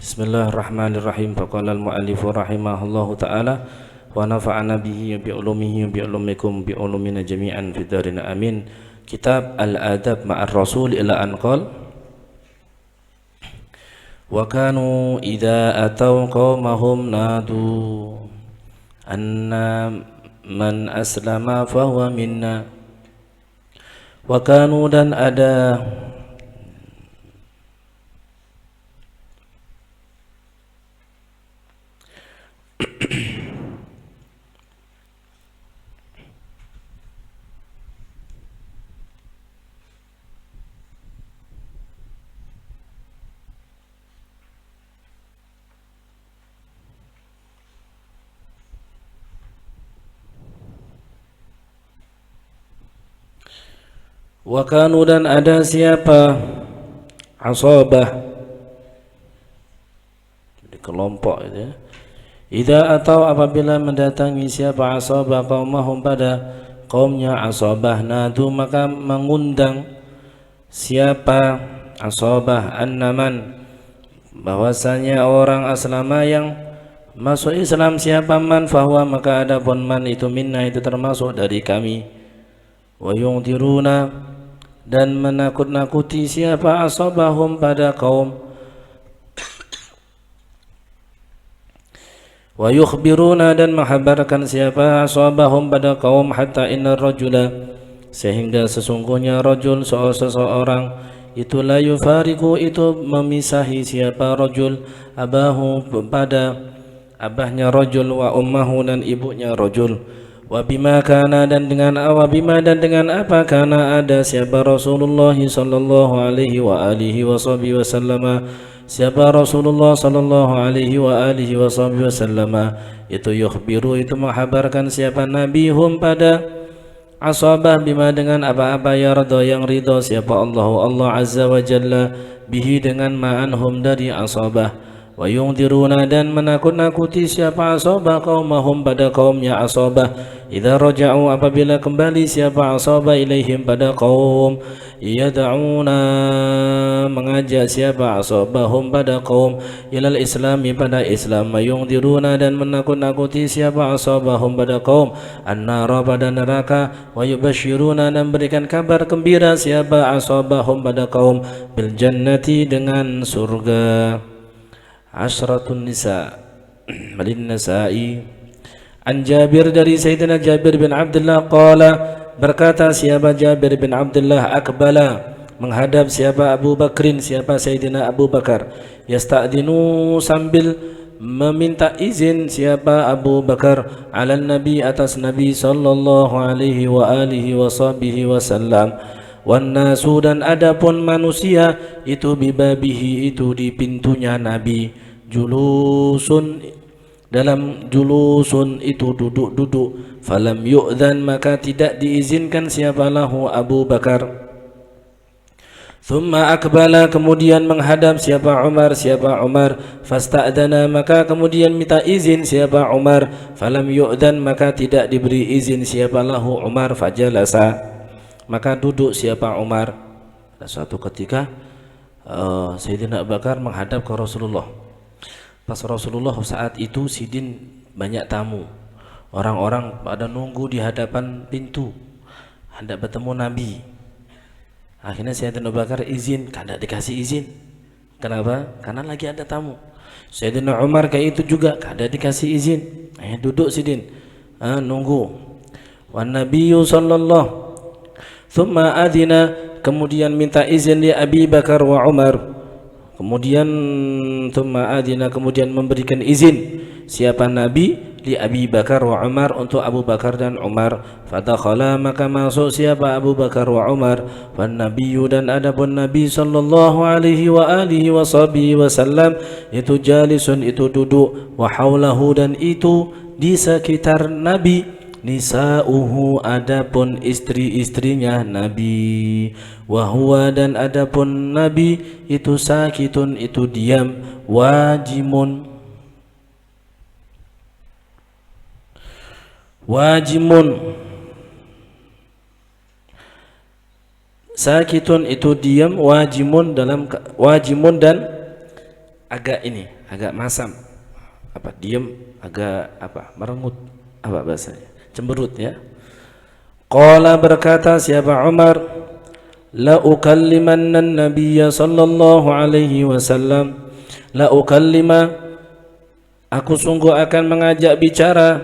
Bismillahirrahmanirrahim. Faqala al-mu'allifu rahimahullahu ta'ala wa nafa'ana bihi bi ulumihi bi ulumikum bi ulumina jami'an fid darin amin. Kitab Al-Adab ma'ar Rasul ila an qala wa kanu idza ataw qaumahum nadu anna man aslama fahuwa minna. Wa kanu, dan ada wa kanu, dan ada siapa asabah di kelompok itu ya. Idza atau apabila mendatangi siapa asabah qaumahum pada kaumnya asabah nadu, maka mengundang siapa asabah annaman, bahwasanya orang aslama yang masuk Islam, siapa man fahuwa, maka adapun man itu minna, itu termasuk dari kami. Wa yungdiruna, dan menakut-nakuti siapa asabahum pada kaum. Wa yukhbiruna, dan menghabarkan siapa asabahum pada kaum. Hatta inna rajula, sehingga sesungguhnya rajul seseorang itu la yufariqu, itu memisahi siapa rajul abahu, pada abahnya rajul, wa ummahu, dan ibunya rajul. Wa bima kana, dan dengan awabima, dan dengan apa kana ada siapa Rasulullah sallallahu alaihi wa alihi washabihi wasallama, siapa Rasulullah sallallahu alaihi wa alihi washabihi wasallama, itu yukhbiru, itu menghabarkan siapa nabihum pada asabah, bima, dengan apa-apa yarda, yang ridha siapa Allah azza wa jalla, bihi, dengan ma'anhum, dari asabah. Wa yungdiruna, dan menakut-nakuti siapa asabah qaumahum pada kaumnya asabah. Idza raja'u, apabila kembali siapa asabah ilaihim pada kaum. Yad'una, mengajak siapa asabahum pada kaum ilal islami, pada Islam. Wa yungdiruna, dan menakut-nakuti siapa asabahum pada kaum an-nara, pada neraka. Wa yubashiruna, dan berikan kabar gembira siapa asabahum pada kaum bil jannati, dengan surga. Asratun Nisa Malin Nasa'i an Jabir, dari Sayyidina Jabir bin Abdullah qala, berkata siapa Jabir bin Abdullah, akbala, menghadap siapa Abu Bakrin, siapa Sayyidina Abu Bakar, yasta'dinu, sambil meminta izin siapa Abu Bakar, ala Nabi, atas Nabi sallallahu alaihi wa alihi wa sahbihi wasallam. Wan nasu, dan adapun manusia itu bibabihi, itu di pintunya Nabi. Julusun, dalam julusun itu duduk-duduk. Falam yu'dhan, maka tidak diizinkan siapa lahu Abu Bakar. Thumma akbala, kemudian menghadap siapa Umar, siapa Umar. Fasta'dana, maka kemudian minta izin siapa Umar. Falam yu'dhan, maka tidak diberi izin siapa lahu Umar. Fajalasa, maka duduk siapa Umar. Suatu ketika Sayyidina Abu Bakar menghadap ke Rasulullah. Pas Rasulullah saat itu sidin banyak tamu, orang-orang pada nunggu di hadapan pintu hendak bertemu Nabi. Akhirnya Sayyidina Abu Bakar izin, kada dikasih izin. Kenapa? Karena lagi ada tamu. Sayyidina Umar kayak itu juga, kada dikasih izin. Duduk sidin, nunggu. Wan Nabiyyu sallallahu, thumma adina, kemudian minta izin li Abi Bakar wa Umar. Kemudian thumma adina, kemudian memberikan izin siapa Nabi li Abi Bakar wa Umar, untuk Abu Bakar dan Umar. Fadakhala, maka masuk siapa Abu Bakar wa Umar. Wan Nabiyyu, dan adapun Nabi sallallahu alaihi wa alihi wa sahbihi wasallam itu jalisun, itu duduk. Wa haulahu, dan itu di sekitar Nabi nisa'uhu, adapun istri-istrinya Nabi. Wahuwa, dan adapun Nabi itu sakitun, itu diam. Wajimun, sakitun itu diam, wajimun dan agak ini, agak masam, apa diam, agak apa merengut, apa bahasanya, cemberut ya. Qala berkata siapa Umar, la ukallimanna an-nabiyya sallallahu alaihi wasallam, la ukallima, aku sungguh akan mengajak bicara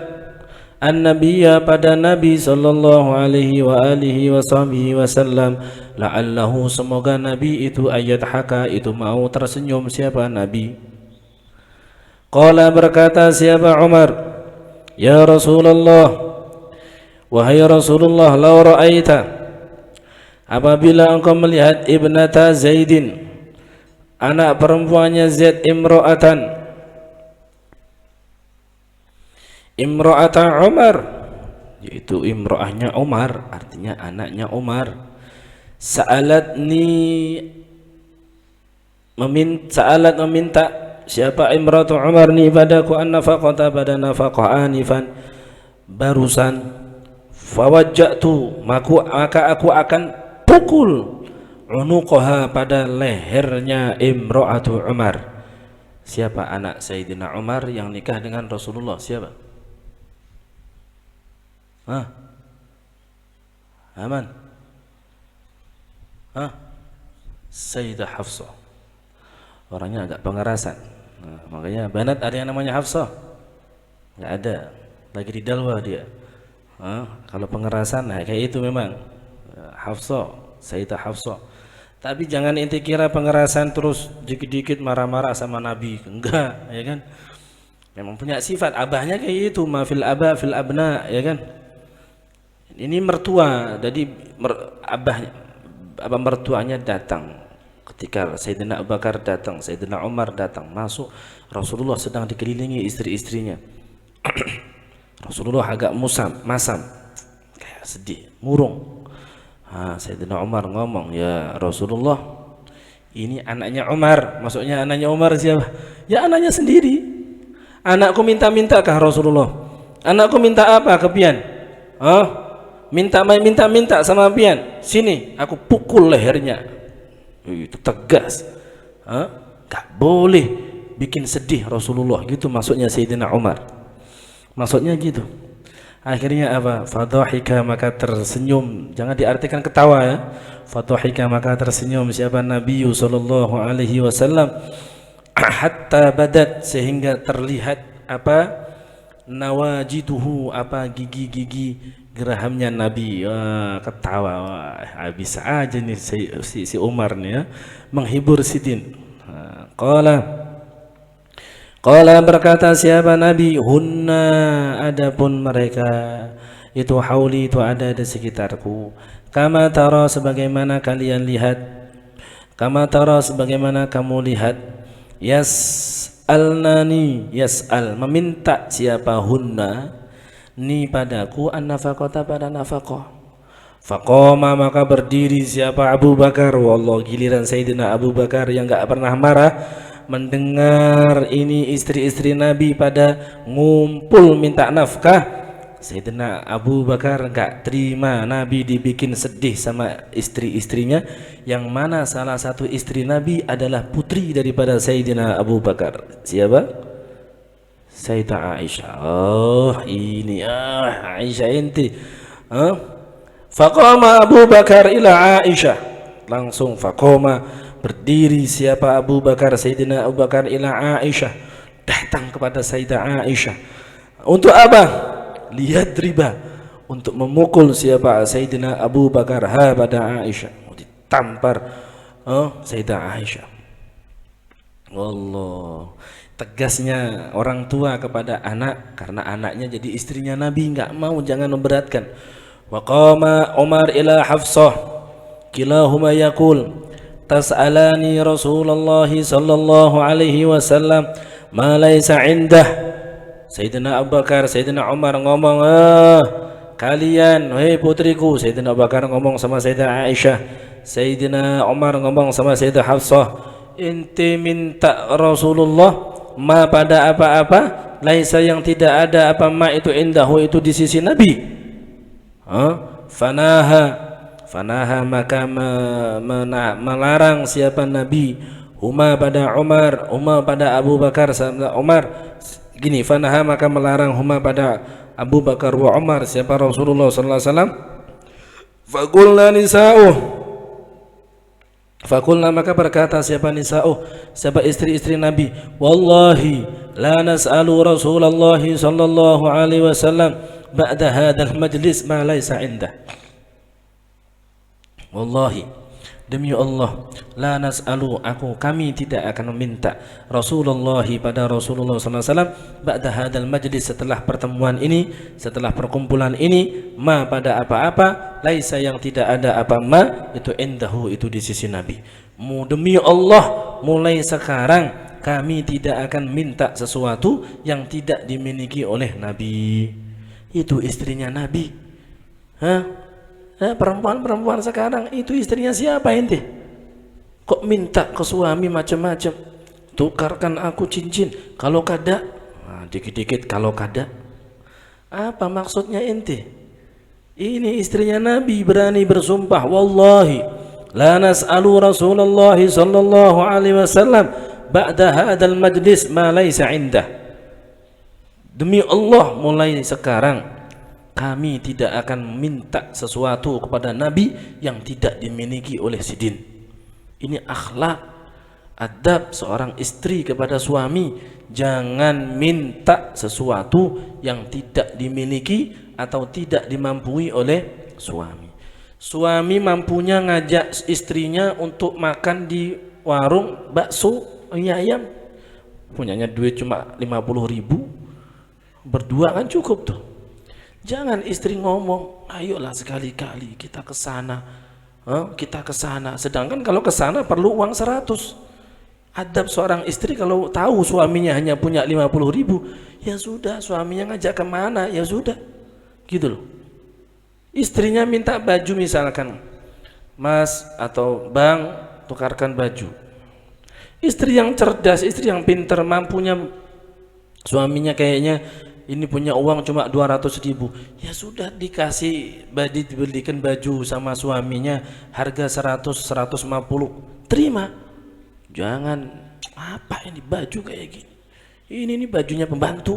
an-nabiyya pada Nabi sallallahu alaihi wa alihi wasallam, la'allahu, semoga Nabi itu ayat haka, itu mau tersenyum siapa Nabi. Qala berkata siapa Umar, ya Rasulullah, wahai Rasulullah, lau ra'aita, apabila engkau melihat ibnata Zaidin, anak perempuannya Zaid, imra'ata Umar, yaitu imra'ahnya Umar, artinya anaknya Umar. Sa'alat meminta siapa imra'atu Umar ni padaku an-nafaqata, pada nafaqah anifan, barusan. Fawajjatu, maka aku akan pukul unuqaha, pada lehernya imra'atu Umar. Siapa anak Sayyidina Umar yang nikah dengan Rasulullah? Siapa? Aman? Sayyidah Hafsah. Orangnya agak pengerasan. Makanya banat ada yang namanya Hafsah? Nggak ada. Lagi di dalwa dia. Kalau pengerasan, nah kayak itu memang Hafsah, Sayyidah Hafsah. Tapi jangan inti kira pengerasan terus dikit-dikit marah-marah sama Nabi, enggak, ya kan? Memang punya sifat, abahnya kayak itu, ma fil aba fil abna, ya kan? Ini mertua, jadi abah mertuanya datang ketika Sayyidina Abu Bakar datang, Sayyidina Umar datang, masuk, Rasulullah sedang dikelilingi istri-istrinya. Rasulullah agak masam, kayak sedih, murung. Sayyidina Umar ngomong, ya Rasulullah, ini anaknya Umar. Maksudnya anaknya Umar siapa? Ya anaknya sendiri. Anakku minta-minta kah Rasulullah? Anakku minta apa ke pian? Minta sama pian. Sini, aku pukul lehernya. Itu tegas. Gak boleh bikin sedih Rasulullah. Gitu maksudnya Sayyidina Umar. Maksudnya gitu. Akhirnya apa? Fadhahika, maka tersenyum. Jangan diartikan ketawa ya. Fadhahika, maka tersenyum siapa Nabi sallallahu alaihi wasallam, hatta badat, sehingga terlihat apa? Nawajituhu, apa gigi-gigi gerahamnya Nabi. Ketawa. Bisa aja nih si Umar nih ya, menghibur Sidin. Qala berkata siapa Nabi, hunna, adapun mereka itu hauli, itu ada di sekitarku, kama tara, sebagaimana kalian lihat, kama tara, sebagaimana kamu lihat, yas'alnani, yas'al, meminta siapa hunna ni padaku, an-nafaqata, pada nafaqah. Faqama, maka berdiri siapa Abu Bakar. Wallah, giliran Sayyidina Abu Bakar yang enggak pernah marah mendengar ini istri-istri Nabi pada ngumpul minta nafkah. Sayyidina Abu Bakar enggak terima Nabi dibikin sedih sama istri-istrinya, yang mana salah satu istri Nabi adalah putri daripada Sayyidina Abu Bakar. Siapa? Sayyidah Aisyah. Oh ini Aisyah inti. Faqama Abu Bakar ila Aisyah, langsung faqama, berdiri siapa Abu Bakar, Sayyidina Abu Bakar, ila Aisyah, datang kepada Sayyidah Aisyah. Untuk apa? Lihat riba, untuk memukul siapa Sayyidina Abu Bakar pada Aisyah. Ditampar Sayyidah Aisyah. Wallah, tegasnya orang tua kepada anak, karena anaknya jadi istrinya Nabi, enggak mau, jangan memberatkan. Wa qama Umar ila Hafsah, kilahuma yaqul, tas'alani Rasulullah sallallahu alaihi wasallam ma laysa indah. Sayyidina Abu Bakar, Sayyidina Umar ngomong, kalian, hei putriku. Sayyidina Abu Bakar ngomong sama Sayyidah Aisyah, Sayyidina Umar ngomong sama Sayyidah Hafsah, inti minta Rasulullah ma pada apa-apa, laisa, yang tidak ada, apa ma itu indahu, itu di sisi Nabi. Fanaha, maka melarang siapa Nabi huma pada Umar, huma pada Abu Bakar Umar gini, fanaha maka melarang huma pada Abu Bakar wa Umar, siapa Rasulullah sallallahu alaihi wasallam. Faqulna nisa'uh, fakulna maka berkata siapa nisa'uh, siapa istri-istri Nabi, wallahi la nas'alu Rasulullah sallallahu alaihi wasallam ba'da hadzal majlis ma laysa indah. Wallahi, demi Allah, la nas'alu kami tidak akan meminta Rasulullah pada Rasulullah sallallahu alaihi wasallam ba'da hadzal majlis, setelah pertemuan ini, setelah perkumpulan ini, ma pada apa-apa, laisa yang tidak ada apa ma itu indahu itu di sisi Nabi. Demi Allah, mulai sekarang kami tidak akan minta sesuatu yang tidak dimiliki oleh Nabi. Itu istrinya Nabi. Perempuan-perempuan sekarang itu istrinya siapa ente? Kok minta ke suami macam-macam? Tukarkan aku cincin, kalau kada, dikit-dikit kalau kada. Apa maksudnya ente? Ini istrinya Nabi berani bersumpah, wallahi la nas'alu Rasulullah sallallahu alaihi wasallam ba'da hadzal majlis ma laysa indah. Demi Allah, mulai sekarang kami tidak akan minta sesuatu kepada Nabi yang tidak dimiliki oleh sidin. Ini akhlak, adab seorang istri kepada suami. Jangan minta sesuatu yang tidak dimiliki atau tidak dimampui oleh suami. Suami mampunya ngajak istrinya untuk makan di warung bakso ayam, punyanya duit cuma 50.000, berdua kan cukup tuh. Jangan istri ngomong, ayolah sekali-kali kita ke sana, kita ke sana. Sedangkan kalau ke sana perlu uang 100. Adab seorang istri kalau tahu suaminya hanya punya 50.000, ya sudah, suaminya ngajak kemana, ya sudah, gitu loh. Istrinya minta baju misalkan, Mas atau Bang, tukarkan baju. Istri yang cerdas, istri yang pintar, mampunya, suaminya kayaknya ini punya uang cuma 200.000, ya sudah, dibelikan baju sama suaminya harga 100-150, terima. Jangan, apa ini baju kayak gini, ini bajunya pembantu,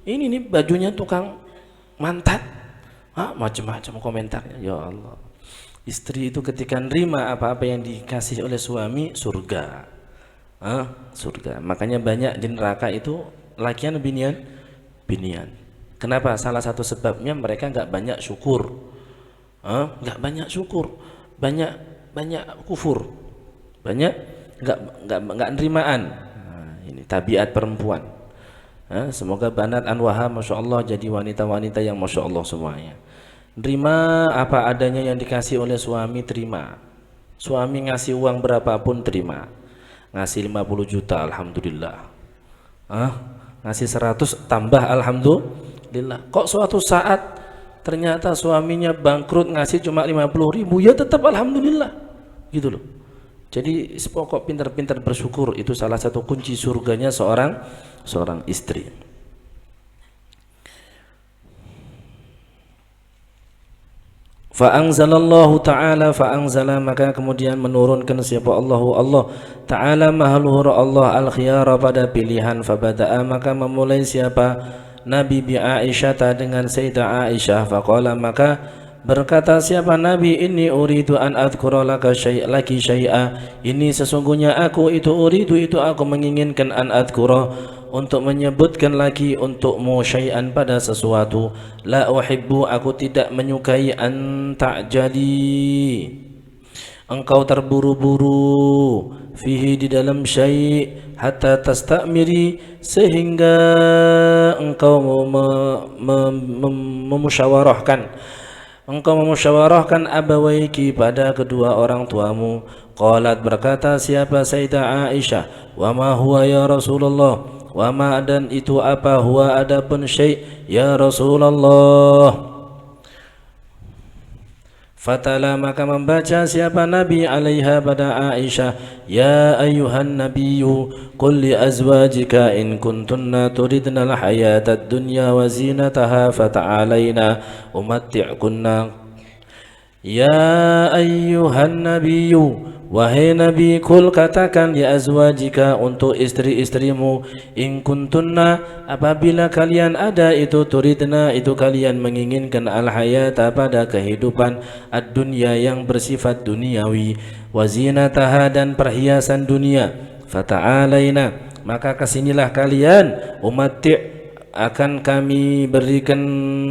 ini bajunya tukang mantat, macam-macam komentarnya. Ya Allah, istri itu ketika nerima apa-apa yang dikasih oleh suami, surga, surga. Makanya banyak di neraka itu lakian binian. Kenapa? Salah satu sebabnya mereka nggak banyak syukur, nggak banyak syukur, banyak kufur, banyak nggak nerimaan. Ini tabiat perempuan. Semoga banat anwaha, masya Allah, jadi wanita-wanita yang masya Allah semuanya. Terima apa adanya yang dikasih oleh suami, terima. Suami ngasih uang berapapun terima. Ngasih 50 juta, alhamdulillah. Ngasih 100 tambah, alhamdulillah. Kok suatu saat ternyata suaminya bangkrut ngasih cuma 50.000, ya tetap alhamdulillah, gitu loh. Jadi pokok pintar-pintar bersyukur, itu salah satu kunci surganya seorang istri. Fa'anzalallahu ta'ala, fa'anzala maka kemudian menurunkan siapa Allah ta'ala mahluhur Allah al-khiyara pada pilihan. Fabada'a maka memulai siapa Nabi bi Aisyah dengan Sayyidah Aisyah. Faqala maka berkata siapa Nabi, ini uridu an adhkura laka syai'a, ini sesungguhnya aku menginginkan an adhkura, untuk menyebutkan lagi untukmu syai'an pada sesuatu, la uhibbu aku tidak menyukai an ta'jali engkau terburu-buru fihi di dalam syai' hatta tastamiri sehingga engkau memusyawarahkan abawaiki pada kedua orang tuamu. Qalat berkata siapa Sayyidah Aisyah, wa ma huwa ya Rasulullah, wa ma dan itu apa, huwa adapun syai' ya Rasulullah. Fatala maka membaca siapa Nabi alaiha pada Aisyah, ya ayuhan nabiyyu qul li azwajika in kuntunna turidna al-hayata ad-dunya wa zinataha fata'alaina umatti'kunna. Ya ayuhan nabiyyu Wahai Nabi, kul katakan ya azwajika untuk istri-istrimu, in kuntunna apabila kalian ada itu turidna itu kalian menginginkan al hayata pada kehidupan ad-dunya yang bersifat duniawi, wazinataha dan perhiasan dunia, fata'alaina maka kesinilah kalian, umati' akan kami berikan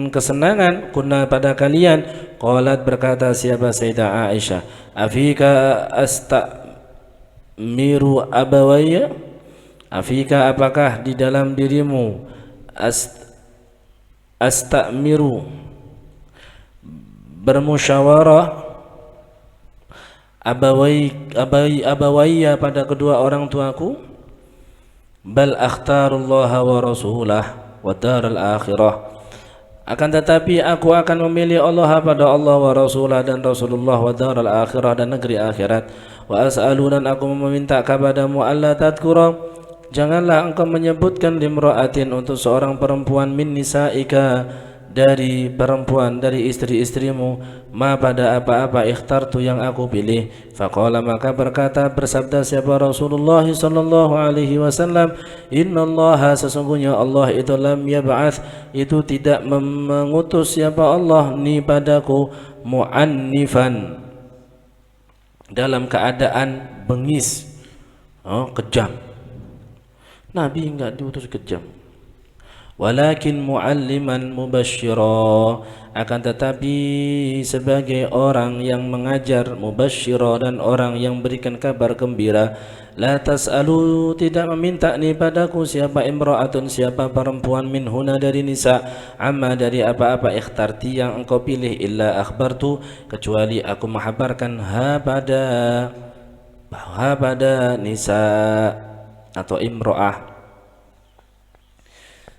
kesenangan kunna pada kalian. Qalat berkata siapa Sayyidah Aisyah, afika astamiru abawaya, afika apakah di dalam dirimu astamiru bermusyawarah abawaya pada kedua orang tuaku, bal akhtarullaha wa rasulah wa daral akhirah, akan tetapi aku akan memilih Allah pada Allah wa rasulah dan Rasulullah, wa daral akhirah dan negeri akhirat, wa as'alu dan aku meminta kepadamu alla tadhkura janganlah engkau menyebutkan limra'atin untuk seorang perempuan min nisa'ika dari perempuan dari istri-istrimu, ma pada apa-apa ikhtartu yang aku pilih. Faqala maka berkata bersabda siapa Rasulullah sallallahu alaihi wasallam, innallaha sesungguhnya Allah itu lam yab'ats itu tidak mengutus siapa Allah ni padaku mu'annifan dalam keadaan bengis, kejam. Nabi enggak diutus kejam, walakin mualliman mubashshira akan tetapi sebagai orang yang mengajar, mubashshira dan orang yang berikan kabar gembira. La tas'alu tidak meminta ni padaku siapa imra'atun siapa perempuan minhuna dari nisa, amma dari apa-apa ikhtarti yang engkau pilih, illa akhbartu kecuali aku menghabarkan ha pada nisa atau imra'ah.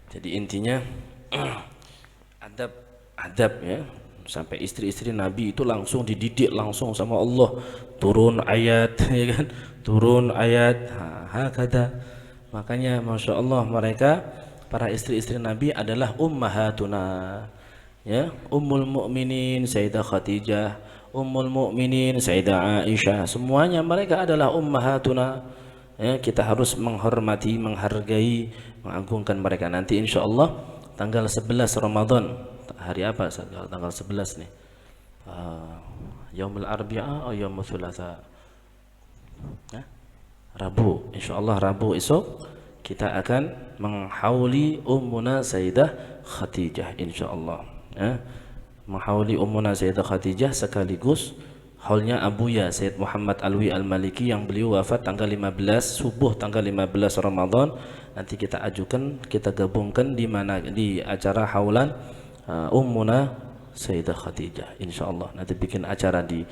Jadi intinya adab ya, sampai istri-istri Nabi itu langsung dididik langsung sama Allah, turun ayat ya kan, turun ayat hakada. Makanya Masya Allah mereka para istri-istri Nabi adalah ummahatuna ya, ummul mukminin Sayyidah Khadijah, ummul mukminin Sayyidah Aisyah, semuanya mereka adalah ummahatuna ya. Kita harus menghormati, menghargai, mengagungkan mereka. Nanti insya Allah tanggal 11 Ramadan, hari apa tanggal 11 nih, Yaumul Arbi'a atau Yaumul Thulatha, Rabu, insya Allah Rabu esok kita akan menghauli Ummuna Sayyidah Khadijah insya Allah ya. Menghauli Ummuna Sayyidah Khadijah sekaligus haulnya Abuya Sayyid Muhammad Alwi Al-Maliki yang beliau wafat tanggal 15 subuh tanggal 15 Ramadan. Nanti kita ajukan, kita gabungkan di mana di acara haulan Ummuna Sayyidah Khadijah insyaallah. Nanti bikin acara di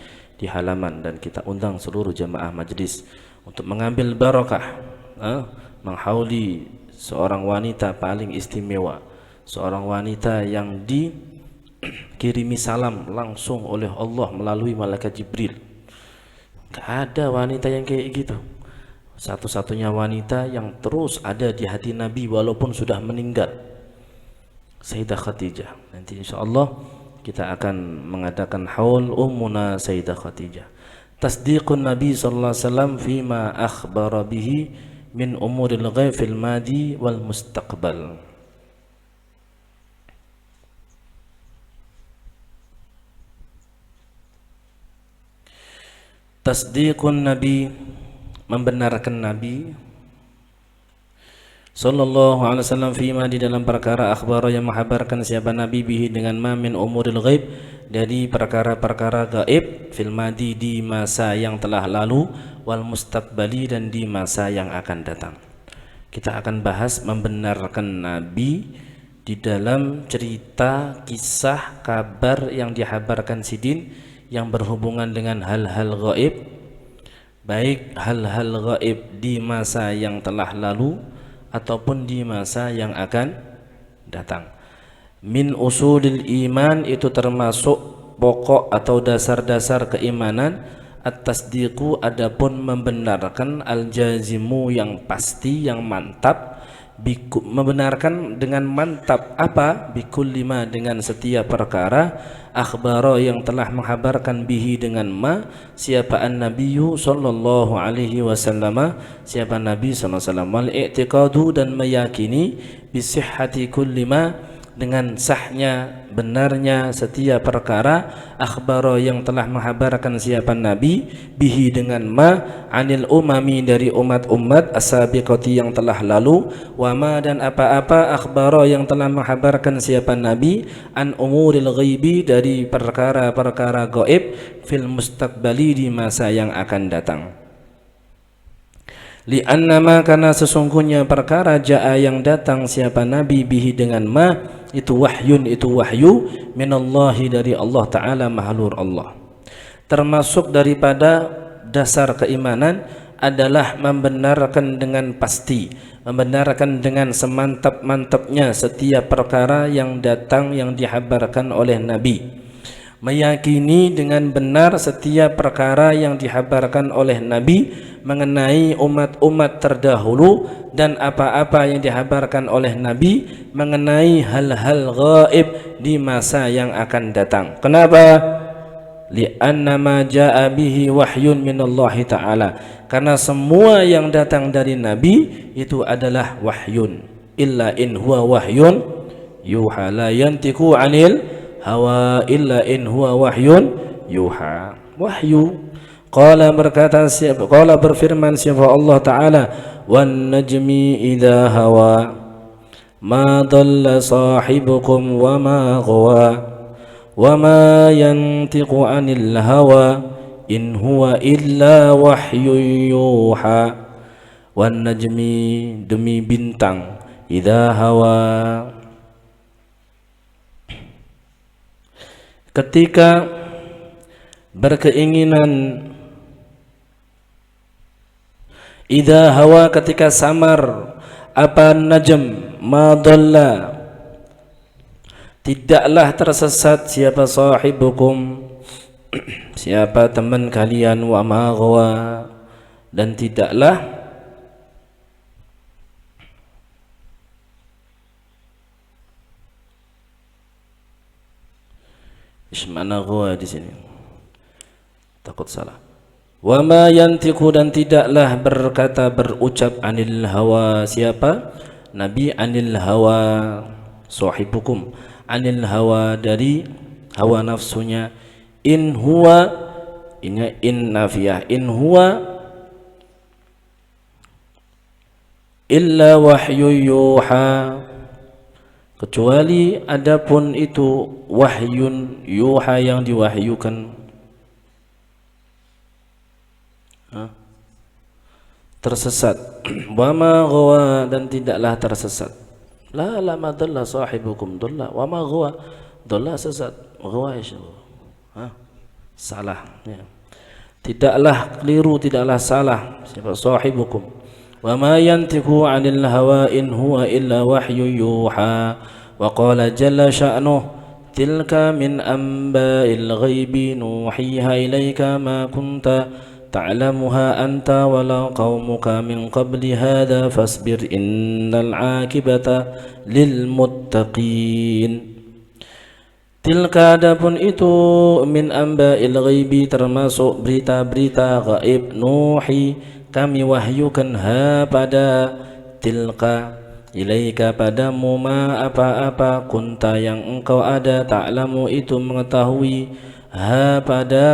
halaman dan kita undang seluruh jamaah majlis untuk mengambil barakah menghauli seorang wanita paling istimewa, seorang wanita yang dikirimi salam langsung oleh Allah melalui malaikat Jibril. Gak ada wanita yang kayak gitu. Satu-satunya wanita yang terus ada di hati Nabi walaupun sudah meninggal, Sayyidah Khadijah. Nanti insyaallah kita akan mengadakan haul Ummuna Sayyidah Khadijah. Tasdiqun Nabi sallallahu alaihi wasallam fima akhbara bihi min umuril ghaib fil madi wal mustaqbal. Tasdiqun Nabi membenarkan Nabi sallallahu alaihi wasallam fima di dalam perkara akhbara yang menghabarkan siapa Nabi bihi dengan ma min umuril ghaib dari perkara-perkara gaib fil madi di masa yang telah lalu wal mustaqbali dan di masa yang akan datang. Kita akan bahas membenarkan Nabi di dalam cerita kisah kabar yang dihabarkan Sidin yang berhubungan dengan hal-hal gaib, baik hal-hal gaib di masa yang telah lalu ataupun di masa yang akan datang. Min usulil iman itu termasuk pokok atau dasar-dasar keimanan. At-tasdiqu adapun membenarkan, al-jazimu yang pasti yang mantap, membenarkan dengan mantap apa bikulli ma dengan setiap perkara akhbara yang telah menghabarkan bihi dengan ma siapa an-nabiyyu sallallahu alaihi wasallam siapa nabi sallallahu alaihi wasallam wal i'tiqadu dan meyakini bisihhati kulli ma dengan sahnya benarnya setiap perkara akhbara yang telah menghabarkan siapa nabi bihi dengan ma anil umami dari umat-umat as-sabiqati yang telah lalu wa ma dan apa-apa akhbara yang telah menghabarkan siapa nabi an umuril ghaibi dari perkara-perkara gaib fil mustaqbali di masa yang akan datang. Li'annama karena sesungguhnya perkara jaa yang datang siapa nabi bihi dengan ma itu wahyun itu wahyu minallahi dari Allah Ta'ala mahlur Allah. Termasuk daripada dasar keimanan adalah membenarkan dengan pasti, membenarkan dengan semantap-mantapnya setiap perkara yang datang yang dihabarkan oleh nabi, meyakini dengan benar setiap perkara yang dihabarkan oleh nabi mengenai umat-umat terdahulu dan apa-apa yang dihabarkan oleh nabi mengenai hal-hal gaib di masa yang akan datang. Kenapa? Li'anna ma jaa bihi wahyun minallahi ta'ala, karena semua yang datang dari nabi itu adalah wahyun. Illa in huwa wahyun yuha la yantiqu 'anil hawa illa in huwa wahyun yuha. Wahyu. Qala berkata siapa, qala berfirman siapa Allah Ta'ala, wan najmi idha hawa ma dhalla sahibukum wa ma ghawa wa ma yantiqu anil hawa in huwa illa wahyu yuha. Wan najmi demi bintang idha hawa ketika berkeinginan, idza hawa ketika samar apa najm ma dhalla tidaklah tersesat siapa sahibukum siapa teman kalian wa ma ghawa dan tidaklah mana ghawa di sini takut salah. Wa ma yantiqu dan tidaklah berkata berucap anil hawa siapa nabi anil hawa sahibukum anil hawa dari hawa nafsunya in huwa ini in nafiyah in huwa illa wahyu yuha kecuali adapun itu wahyun yuha yang diwahyukan. Tersesat wa ma ghawa dan tidaklah tersesat. La ma dhalla sahibukum dhalla wa ma ghawa dhalla sesat ghawa insyaallah salah ya. Tidaklah keliru tidaklah salah siapa sahibukum wa ma yantiqu 'anil hawa in huwa illa wahyu yuha. Wa qala jalla sya'nuhu tilka min amba'il ghaibi nuhiha ilaika ma kunta ta'lamuha anta wala qaumuka min qabli hadha fasbir innal 'aqibata lil muttaqin. Tilka adapun itu min amba'il ghaibi termasuk berita-berita gaib nuhi kami wahyukan ha pada tilka ilaika padamu ma apa-apa kunta yang engkau ada ta'lamu itu mengetahui ha pada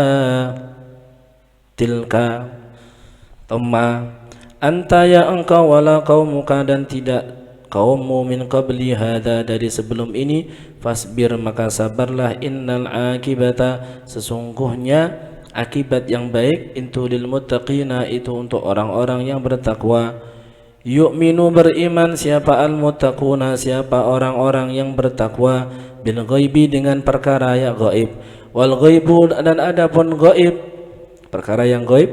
tilka tamma anta ya engkau wala qaumuka dan tidak kaummu min qabli hadza dari sebelum ini fasbir maka sabarlah innal akibata sesungguhnya akibat yang baik itu lil muttaqina itu untuk orang-orang yang bertakwa. Yu'minu beriman siapa al muttaquna siapa orang-orang yang bertakwa bil ghaibi dengan perkara yang gaib wal ghaibu dan adapun gaib perkara yang gaib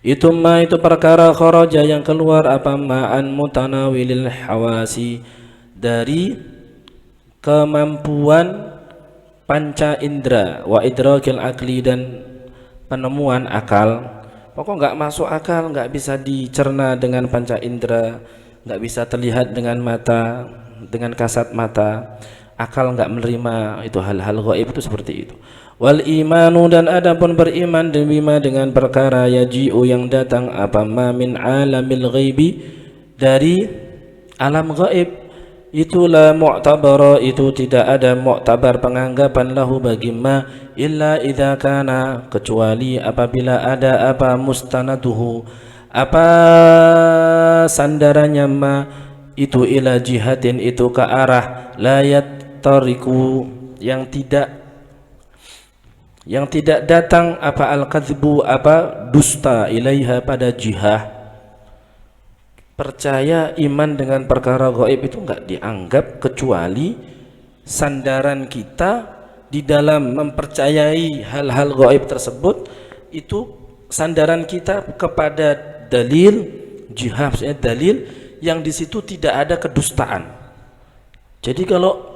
itu ma itu perkara kharaja yang keluar apa ma'an mutanawilil hawasi dari kemampuan panca indra wa idrakil akli dan penemuan akal. Pokok nggak masuk akal, nggak bisa dicerna dengan panca indra, nggak bisa terlihat dengan mata, dengan kasat mata, akal nggak menerima itu hal-hal gaib itu seperti itu. Wal imanu, dan adapun beriman bima dengan perkara yaji'u yang datang, apa ma min alamil ghaibi, dari alam gaib, itulah mu'tabara, itu tidak ada mu'tabar penganggapan lahu bagi ma illa idza kana, kecuali apabila ada apa mustanaduhu, apa sandarannya ma itu ila jihatin, itu ke arah layat tariku, yang tidak datang apa al-kadzbu, apa dusta, ilaiha pada jihah. Percaya iman dengan perkara gaib itu enggak dianggap kecuali sandaran kita di dalam mempercayai hal-hal gaib tersebut, itu sandaran kita kepada dalil jihah, maksudnya dalil yang di situ tidak ada kedustaan. Jadi kalau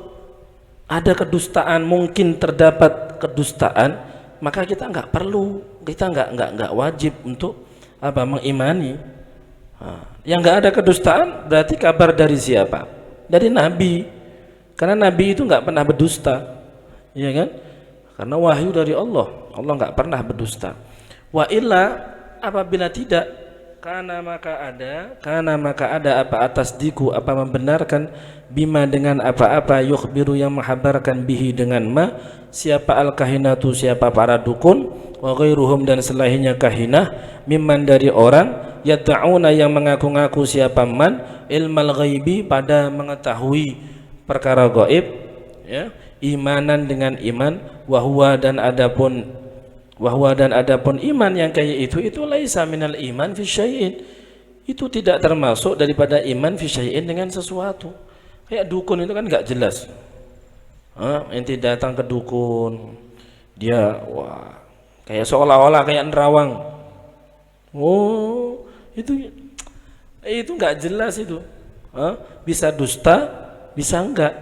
ada kedustaan, mungkin terdapat kedustaan, maka kita nggak perlu, kita nggak wajib untuk apa mengimani. Yang nggak ada kedustaan berarti kabar dari siapa? Dari Nabi, karena Nabi itu nggak pernah berdusta, ya kan? Karena wahyu dari Allah, Allah nggak pernah berdusta. Wa illa, apabila tidak, karena maka ada apa atas diku, apa membenarkan bima dengan apa-apa yukhbiru yang menghabarkan bihi dengan ma, siapa al-kahinatu, siapa para dukun, wa ghairuhum, dan selainnya kahinah, mimman dari orang, yad'una yang mengaku-ngaku siapa man, ilmal ghaibi, pada mengetahui perkara gaib, ya, imanan dengan iman, wahwa dan adapun iman yang kayak itu laisa minal iman fi syai'in, itu tidak termasuk daripada iman fi syai'in, dengan sesuatu. Kayak dukun itu kan nggak jelas. Ente datang ke dukun, dia wah kayak seolah-olah kayak nerawang. Oh, itu nggak jelas itu. Bisa dusta, bisa enggak.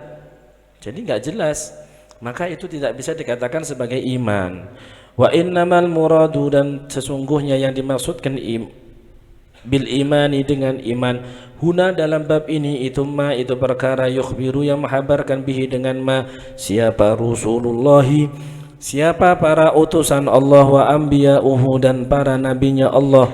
Jadi nggak jelas. Maka itu tidak bisa dikatakan sebagai iman. Wa innamal muradu, dan sesungguhnya yang dimaksudkan bil imani dengan iman huna dalam bab ini, itu ma, itu perkara yukhbiru yang menghabarkan bihi dengan ma, siapa Rasulullahi, siapa para utusan Allah, wa anbiya'uhu, dan para nabinya Allah,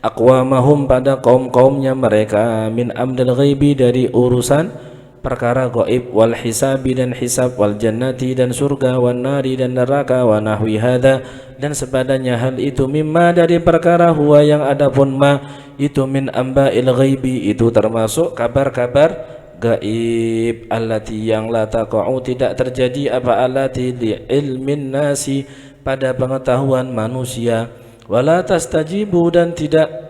aqwamahum, pada kaum-kaumnya mereka, min amdal ghaibi, dari urusan perkara gaib, wal hisabi, dan hisab, wal jannati, dan surga, wan nari, dan neraka, wa nahwi hadza, dan sepadanya hal itu, mimma, dari perkara huwa yang adapun ma itu, min amba'il ghaibi, itu termasuk kabar-kabar gaib, allati, yang la taqa'u, tidak terjadi apa, allati li ilmin nasi, pada pengetahuan manusia, wala tastajibu, dan tidak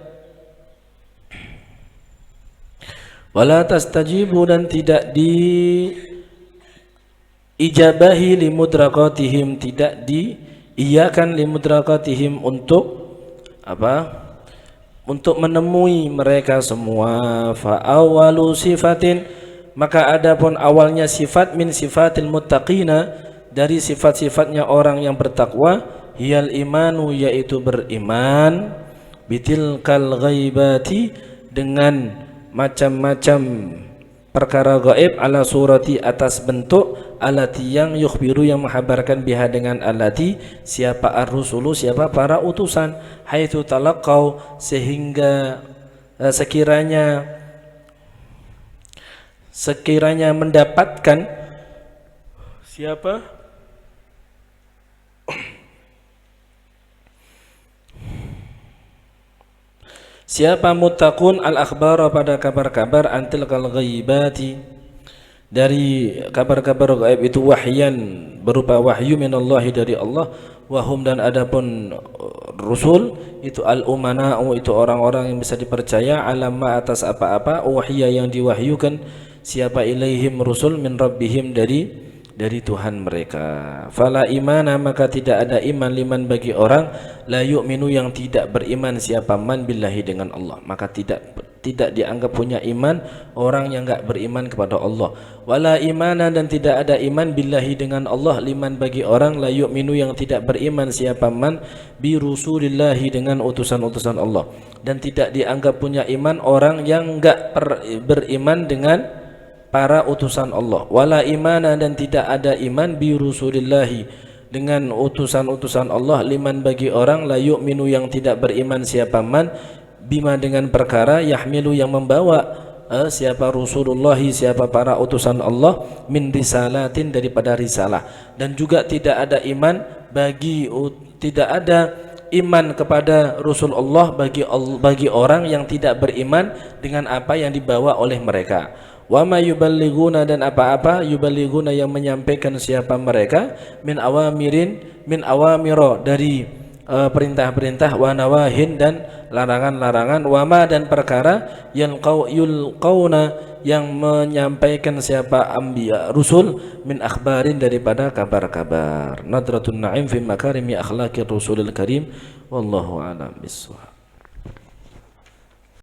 diijabahi limudrakatihim, tidak diiyakan limudrakatihim, untuk apa, untuk menemui mereka semua. Fa awalu sifatin, maka adapun awalnya sifat, min sifatil muttaqina, dari sifat-sifatnya orang yang bertakwa, hiyal imanu, yaitu beriman, bitilkal ghaibati, dengan macam-macam perkara gaib, ala surati, atas bentuk, alati, yang yukhbiru, yang menghabarkan biha dengan alati, siapa ar-rusulu, siapa para utusan, haitsu talaqau, sehingga sekiranya mendapatkan siapa muttaqun al-akhbara, pada kabar-kabar, antil kal ghaibati, dari kabar-kabar gaib itu, wahyan, berupa wahyu minallahi, dari Allah, wahum, dan adapun rusul itu al-umana'u, itu orang-orang yang bisa dipercaya, alamma, atas apa-apa, wahya, yang diwahyukan siapa, ilaihim rusul, min rabbihim, dari Tuhan mereka. Fala imana, maka tidak ada iman, liman, bagi orang, la yu'minu, yang tidak beriman siapa man billahi, dengan Allah, maka tidak tidak dianggap punya iman orang yang enggak beriman kepada Allah. Wala imana, dan tidak ada iman billahi dengan Allah, liman bagi orang la yu'minu yang tidak beriman siapa man bi rusulillahi dengan utusan-utusan Allah, dan tidak dianggap punya iman orang yang enggak beriman dengan para utusan Allah. Wala imana, dan tidak ada iman bi rusulillahi dengan utusan-utusan Allah, liman bagi orang la yu'minu yang tidak beriman siapa man bima dengan perkara yahmilu yang membawa siapa Rasulullah, siapa para utusan Allah, min risalatin daripada risalah. Dan juga tidak ada iman tidak ada iman kepada Rasulullah bagi orang yang tidak beriman dengan apa yang dibawa oleh mereka. Wa ma yuballighuna, dan apa-apa yuballighuna yang menyampaikan siapa mereka min awamiro dari perintah-perintah, wa nawahin dan larangan-larangan, wa ma dan perkara yulqauna yang menyampaikan siapa anbiya rusul min akhbarin daripada kabar-kabar. Nadratun na'im fi makarimi akhlaqir rasulil karim, wallahu a'lam bissawab.